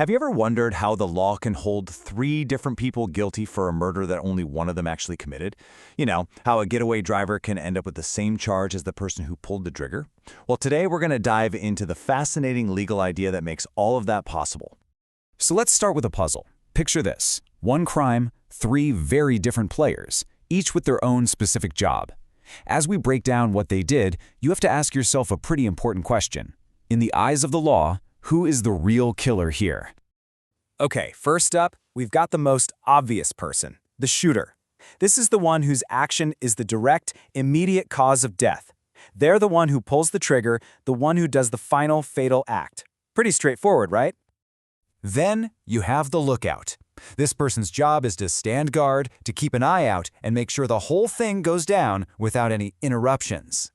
Have you ever wondered how the law can hold three different people guilty for a murder that only one of them actually committed? You know, how a getaway driver can end up with the same charge as the person who pulled the trigger? Well, today we're going to dive into the fascinating legal idea that makes all of that possible. So let's start with a puzzle. Picture this. One crime, three very different players, each with their own specific job. As we break down what they did, you have to ask yourself a pretty important question. In the eyes of the law, who is the real killer here? Okay, first up, we've got the most obvious person, the shooter. This is the one whose action is the direct, immediate cause of death. They're the one who pulls the trigger, the one who does the final fatal act. Pretty straightforward, right? Then you have the lookout. This person's job is to stand guard, to keep an eye out, and make sure the whole thing goes down without any interruptions.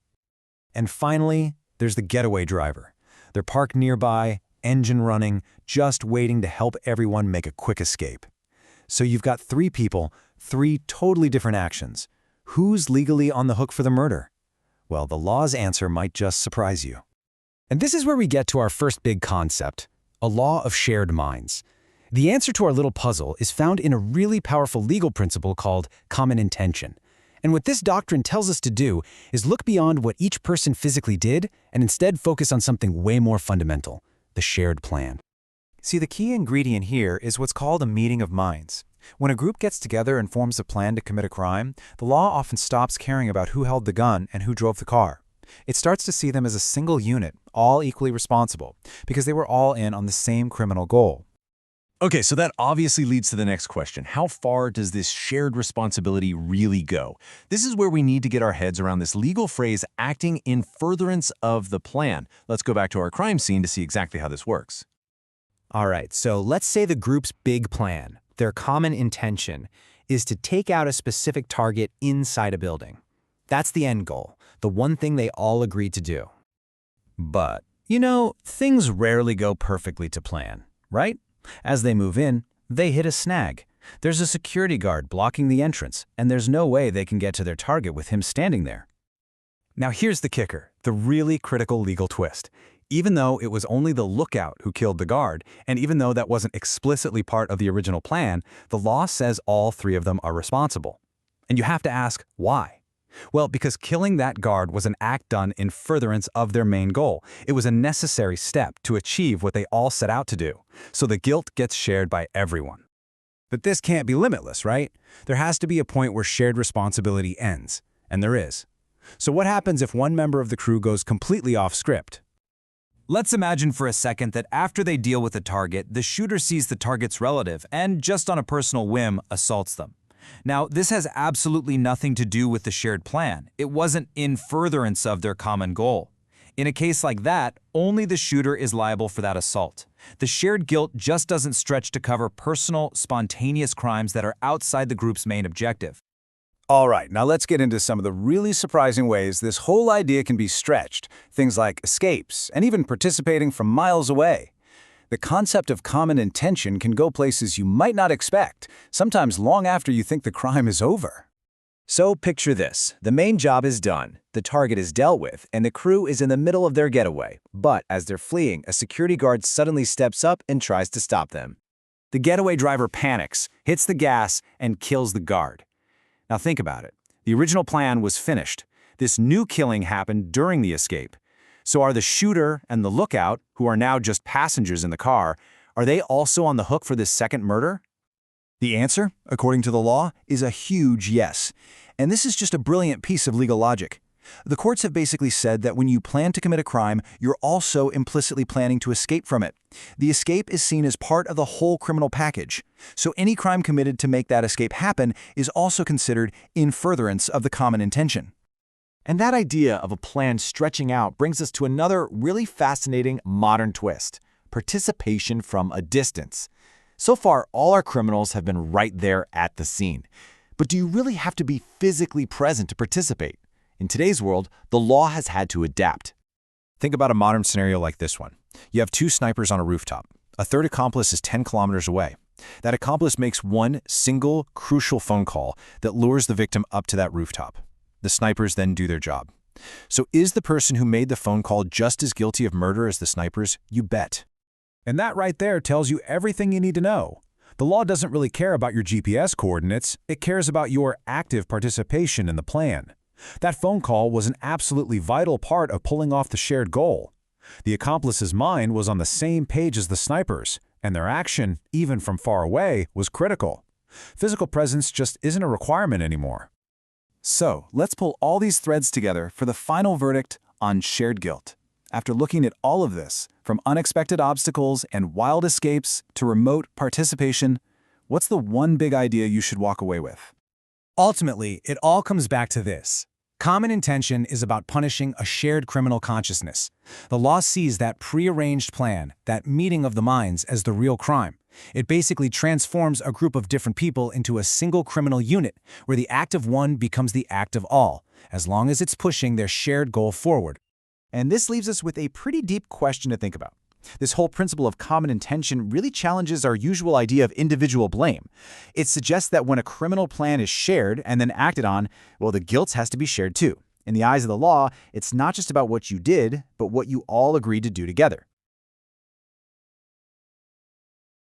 And finally, there's the getaway driver. They're parked nearby, engine running, just waiting to help everyone make a quick escape. So you've got three people, three totally different actions. Who's legally on the hook for the murder? Well, the law's answer might just surprise you. And this is where we get to our first big concept, a law of shared minds. The answer to our little puzzle is found in a really powerful legal principle called common intention. And what this doctrine tells us to do is look beyond what each person physically did and instead focus on something way more fundamental, the shared plan. See, the key ingredient here is what's called a meeting of minds. When a group gets together and forms a plan to commit a crime, the law often stops caring about who held the gun and who drove the car. It starts to see them as a single unit, all equally responsible, because they were all in on the same criminal goal. Okay, so that obviously leads to the next question. How far does this shared responsibility really go? This is where we need to get our heads around this legal phrase, acting in furtherance of the plan. Let's go back to our crime scene to see exactly how this works. All right, so let's say the group's big plan, their common intention, is to take out a specific target inside a building. That's the end goal, the one thing they all agreed to do. But, things rarely go perfectly to plan, right? As they move in, they hit a snag. There's a security guard blocking the entrance, and there's no way they can get to their target with him standing there. Now here's the kicker, the really critical legal twist. Even though it was only the lookout who killed the guard, and even though that wasn't explicitly part of the original plan, the law says all three of them are responsible. And you have to ask, why? Well, because killing that guard was an act done in furtherance of their main goal. It was a necessary step to achieve what they all set out to do. So the guilt gets shared by everyone. But this can't be limitless, right? There has to be a point where shared responsibility ends. And there is. So what happens if one member of the crew goes completely off script? Let's imagine for a second that after they deal with the target, the shooter sees the target's relative and, just on a personal whim, assaults them. Now, this has absolutely nothing to do with the shared plan. It wasn't in furtherance of their common goal. In a case like that, only the shooter is liable for that assault. The shared guilt just doesn't stretch to cover personal, spontaneous crimes that are outside the group's main objective. All right, now let's get into some of the really surprising ways this whole idea can be stretched. Things like escapes, and even participating from miles away. The concept of common intention can go places you might not expect, sometimes long after you think the crime is over. So picture this. The main job is done, the target is dealt with, and the crew is in the middle of their getaway. But as they're fleeing, a security guard suddenly steps up and tries to stop them. The getaway driver panics, hits the gas, and kills the guard. Now think about it. The original plan was finished. This new killing happened during the escape. So are the shooter and the lookout, who are now just passengers in the car, are they also on the hook for this second murder? The answer, according to the law, is a huge yes. And this is just a brilliant piece of legal logic. The courts have basically said that when you plan to commit a crime, you're also implicitly planning to escape from it. The escape is seen as part of the whole criminal package. So any crime committed to make that escape happen is also considered in furtherance of the common intention. And that idea of a plan stretching out brings us to another really fascinating modern twist, participation from a distance. So far, all our criminals have been right there at the scene. But do you really have to be physically present to participate? In today's world, the law has had to adapt. Think about a modern scenario like this one. You have two snipers on a rooftop. A third accomplice is 10 kilometers away. That accomplice makes one single, crucial phone call that lures the victim up to that rooftop. The snipers then do their job. So is the person who made the phone call just as guilty of murder as the snipers? You bet. And that right there tells you everything you need to know. The law doesn't really care about your GPS coordinates, it cares about your active participation in the plan. That phone call was an absolutely vital part of pulling off the shared goal. The accomplice's mind was on the same page as the snipers, and their action, even from far away, was critical. Physical presence just isn't a requirement anymore. So, let's pull all these threads together for the final verdict on shared guilt. After looking at all of this, from unexpected obstacles and wild escapes to remote participation, what's the one big idea you should walk away with? Ultimately, it all comes back to this. Common intention is about punishing a shared criminal consciousness. The law sees that prearranged plan, that meeting of the minds, as the real crime. It basically transforms a group of different people into a single criminal unit, where the act of one becomes the act of all, as long as it's pushing their shared goal forward. And this leaves us with a pretty deep question to think about. This whole principle of common intention really challenges our usual idea of individual blame. It suggests that when a criminal plan is shared and then acted on, well, the guilt has to be shared too. In the eyes of the law, it's not just about what you did, but what you all agreed to do together.